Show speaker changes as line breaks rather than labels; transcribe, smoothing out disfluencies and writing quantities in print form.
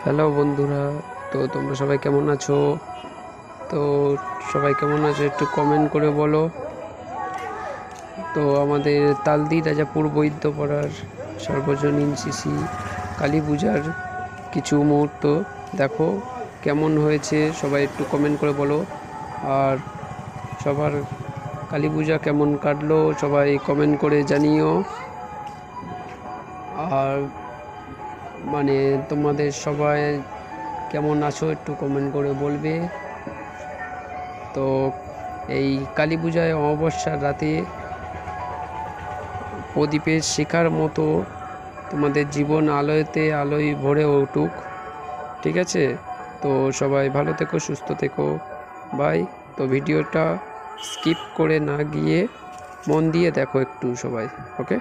Hello বন্ধুরা, তো তোমরা সবাই কেমন আছো? তো সবাই কেমন আছো একটু কমেন্ট করে বলো। তো আমাদের তালদি রাজাপুর বৈদ্যপাড়ার সার্বজনীন শিশি কালী পূজার কিছু মুহূর্ত দেখো কেমন হয়েছে, সবাই একটু কমেন্ট করে বলো। আর সবার কালী পূজা কেমন কাটলো সবাই কমেন্ট করে জানিও। আর তোমাদের সবাই কেমন আছো একটু কমেন্ট করে বলবে। তো এই কালী পূজায় অমাবস্যার রাতে প্রদীপের শিখার মতো তোমাদের জীবন আলোয় ভরে উঠুক, ঠিক আছে? তো সবাই ভালো থেকো, সুস্থ থেকো, বাই। তো ভিডিওটা স্কিপ করে না গিয়ে মন দিয়ে দেখো একটু সবাই, ওকে।